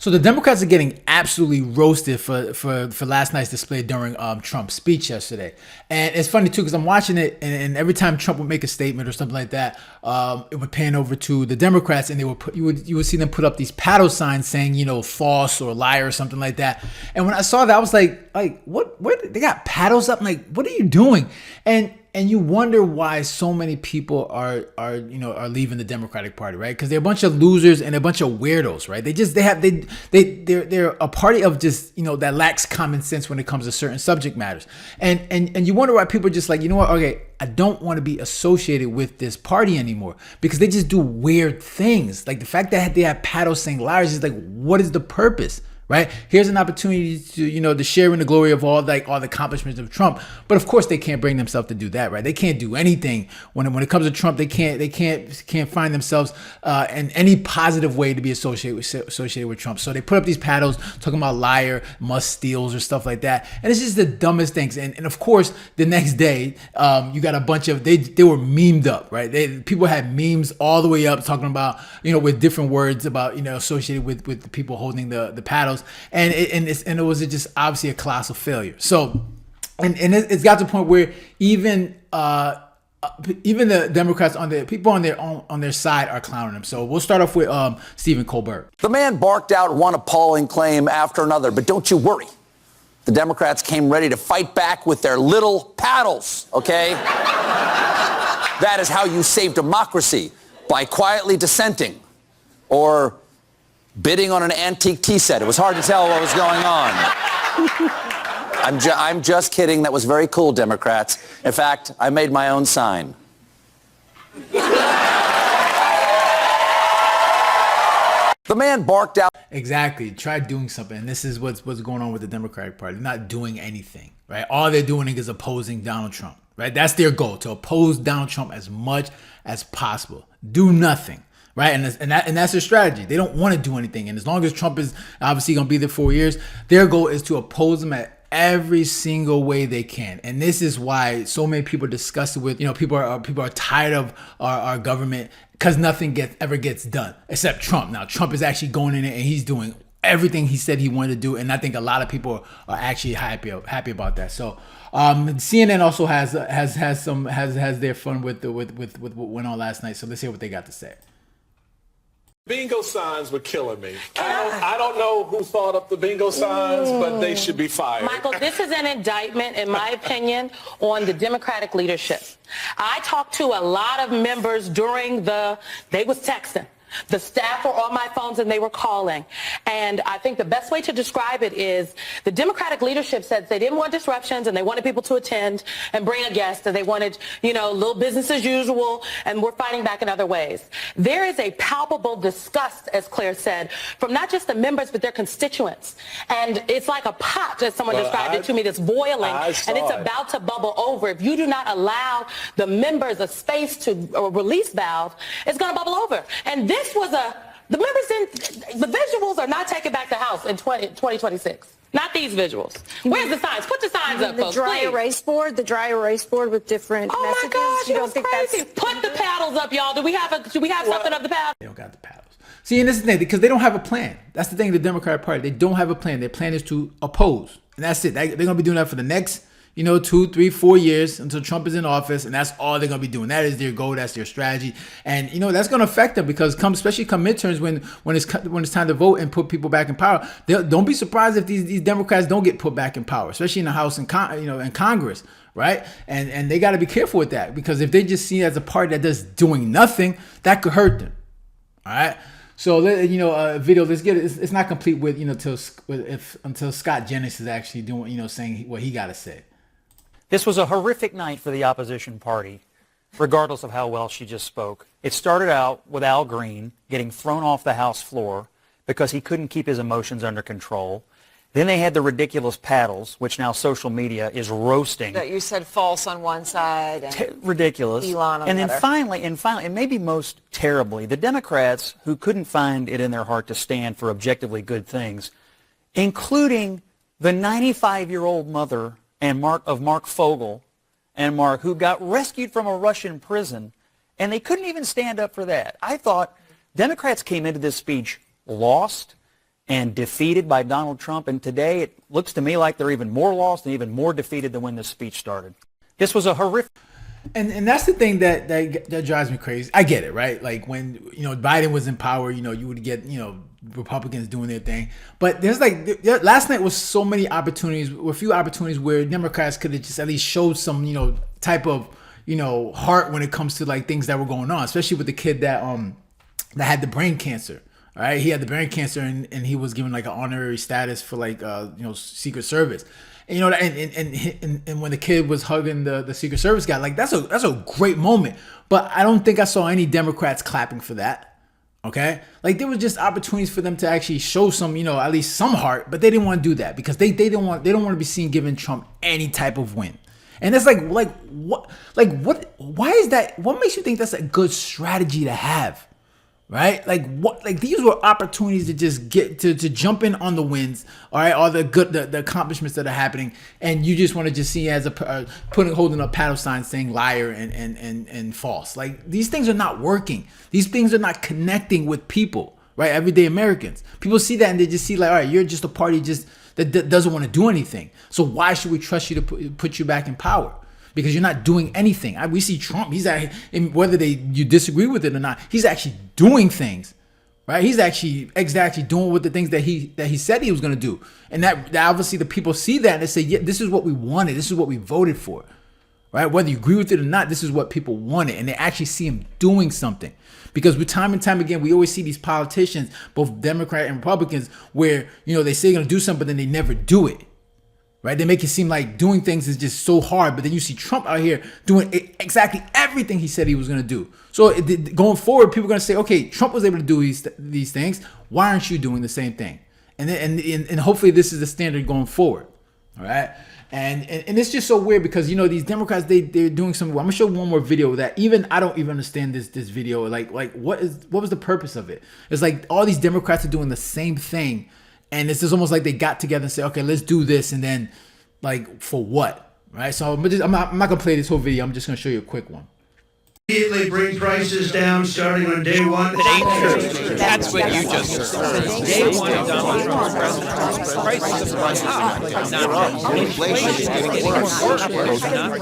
So the Democrats are getting absolutely roasted for last night's display during Trump's speech yesterday, and it's funny too because I'm watching it, and every time Trump would make a statement or something like that, it would pan over to the Democrats, and they would you would see them put up these paddle signs saying false or liar or something like that. And when I saw that, I was like what? Where they got paddles up? I'm like, what are you doing? And you wonder why so many people are leaving the Democratic Party, right? Because they're a bunch of losers and a bunch of weirdos, right? They're a party of just that lacks common sense when it comes to certain subject matters, and you wonder why people are just like, you know what? Okay, I don't want to be associated with this party anymore because they just do weird things. Like the fact that they have paddles saying liars is like, what is the purpose? Right? Here's an opportunity to share in the glory of all the accomplishments of Trump. But of course they can't bring themselves to do that, right? They can't do anything when it comes to Trump. They can't find themselves in any positive way to be associated with Trump. So they put up these paddles talking about liar, must steals or stuff like that. And it's just the dumbest things. And of course the next day you got a bunch of they were memed up, right? People had memes all the way up talking about with different words about associated with the people holding the paddles. And it was just obviously a colossal failure. So, and it's got to the point where even the Democrats on their side are clowning him. So we'll start off with Stephen Colbert. The man barked out one appalling claim after another, but don't you worry. The Democrats came ready to fight back with their little paddles, okay? That is how you save democracy, by quietly dissenting or bidding on an antique tea set. It was hard to tell what was going on. I'm just kidding. That was very cool, Democrats. In fact, I made my own sign. The man barked out. Exactly. Try doing something. And this is what's going on with the Democratic Party. They're not doing anything, right? All they're doing is opposing Donald Trump, right? That's their goal, to oppose Donald Trump as much as possible. Do nothing. Right. And that's their strategy. They don't want to do anything. And as long as Trump is obviously going to be there 4 years, their goal is to oppose him at every single way they can. And this is why so many people are disgusted with, people are tired of our government because nothing ever gets done except Trump. Now, Trump is actually going in there and he's doing everything he said he wanted to do. And I think a lot of people are actually happy about that. So CNN also has their fun with what went on last night. So let's hear what they got to say. Bingo signs were killing me. I don't know who thought up the bingo signs, but they should be fired. Michael, this is an indictment, in my opinion, on the Democratic leadership. I talked to a lot of members during they was texting. The staff were on my phones and they were calling. And I think the best way to describe it is the Democratic leadership said they didn't want disruptions and they wanted people to attend and bring a guest and they wanted, little business as usual, and we're fighting back in other ways. There is a palpable disgust, as Claire said, from not just the members but their constituents. And it's like a pot, as someone described it to me, that's boiling and it's about to bubble over. If you do not allow the members a space to release valve, it's going to bubble over. And this was the visuals are not taking back the House in 2026. Not these visuals. Where's the signs? Put the signs up, folks, The dry erase board with different messages. Oh my gosh, you it don't was think crazy. Put the paddles up, y'all. Do we have something of the paddles? They don't got the paddles. See, and this is the thing, because they don't have a plan. That's the thing, the Democratic Party. They don't have a plan. Their plan is to oppose. And that's it. They're going to be doing that for the next 2, 3, 4 years until Trump is in office, and that's all they're gonna be doing. That is their goal. That's their strategy, and that's gonna affect them because especially come midterms when it's time to vote and put people back in power. Don't be surprised if these Democrats don't get put back in power, especially in the House and in Congress, right? And they got to be careful with that because if they just see it as a party that does doing nothing, that could hurt them. All right. So video. Let's get it. It's not complete with until Scott Jennings is actually doing saying what he got to say. This was a horrific night for the opposition party, regardless of how well she just spoke. It started out with Al Green getting thrown off the House floor because he couldn't keep his emotions under control. Then they had the ridiculous paddles, which now social media is roasting. That you said false on one side and ridiculous. Elon on and the then other. finally, and maybe most terribly, the Democrats who couldn't find it in their heart to stand for objectively good things, including the 95-year-old mother of Mark Fogel and Mark, who got rescued from a Russian prison, and they couldn't even stand up for that. I thought Democrats came into this speech lost and defeated by Donald Trump. And today it looks to me like they're even more lost and even more defeated than when this speech started. This was a horrific. And that's the thing that drives me crazy. I get it, right? Like when Biden was in power, you would get Republicans doing their thing. But there's last night was so many opportunities, a few opportunities where Democrats could have just at least showed some type of heart when it comes to like things that were going on, especially with the kid that had the brain cancer. All right, he had the brain cancer and he was given like an honorary status for like Secret Service. And, and when the kid was hugging the Secret Service guy, like that's a great moment. But I don't think I saw any Democrats clapping for that. Okay, like there was just opportunities for them to actually show some, at least some heart, but they didn't want to do that because they don't want to be seen giving Trump any type of win. And it's like what, why is that? What makes you think that's a good strategy to have? Right? Like these were opportunities to just get to jump in on the wins, all right, all the accomplishments that are happening, and you just want to just see as holding up paddle signs saying liar and false. Like these things are not working. These things are not connecting with people, right? Everyday Americans. People see that and they just see like, all right, you're just a party that doesn't want to do anything. So why should we trust you to put you back in power? Because you're not doing anything. We see Trump. He's whether you disagree with it or not, he's actually doing things, right? He's actually exactly doing what the things that he said he was going to do, and that obviously the people see that and they say, yeah, this is what we wanted. This is what we voted for, right? Whether you agree with it or not, this is what people wanted, and they actually see him doing something. Because with time and time again, we always see these politicians, both Democrat and Republicans, where they say they're going to do something, but then they never do it. Right? They make it seem like doing things is just so hard, but then you see Trump out here doing exactly everything he said he was going to do. So going forward, people are going to say, okay, Trump was able to do these things. Why aren't you doing the same thing? And hopefully this is the standard going forward. All right. And it's just so weird because, these Democrats, they're doing something. I'm going to show one more video that even I don't even understand this video. Like what was the ppurpose of it? It's like all these Democrats are doing the same thing. And it's just almost like they got together and said, okay, let's do this. And then like, for what? Right. So I'm not going to play this whole video. I'm just going to show you a quick one. Immediately bring prices down starting on day one. That's what you just heard. Day one of Donald Trump's presidency, prices have gone up. Inflation is getting worse, not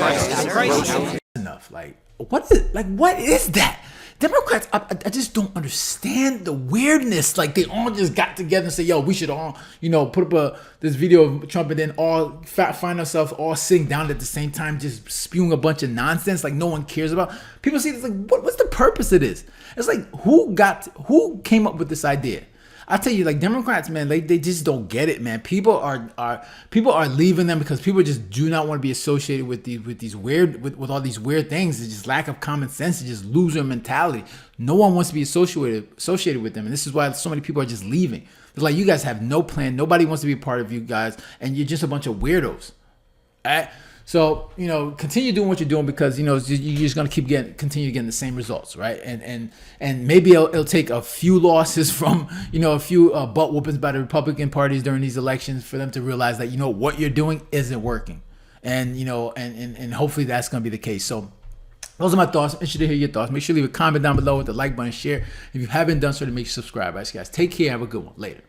prices. Enough. What is that? Democrats, I just don't understand the weirdness. Like they all just got together and say, yo, we should all, put up this video of Trump and then all find ourselves all sitting down at the same time, just spewing a bunch of nonsense like no one cares about. People see this like, what's the purpose of this? It's like, who came up with this idea? I tell you, like Democrats, man, they just don't get it, man. People are leaving them because people just do not want to be associated with these weird with all these weird things. It's just lack of common sense. It's just loser mentality. No one wants to be associated with them, and this is why so many people are just leaving. It's like you guys have no plan. Nobody wants to be a part of you guys, and you're just a bunch of weirdos. All right. So, continue doing what you're doing because, you're just going to continue getting the same results, right? And maybe it'll take a few losses from, a few butt whoopings by the Republican parties during these elections for them to realize that, what you're doing isn't working. And, and hopefully that's going to be the case. So those are my thoughts. I'm interested to hear your thoughts. Make sure you leave a comment down below with the like button, share. If you haven't done so, to make sure you subscribe. All right, guys, take care. Have a good one. Later.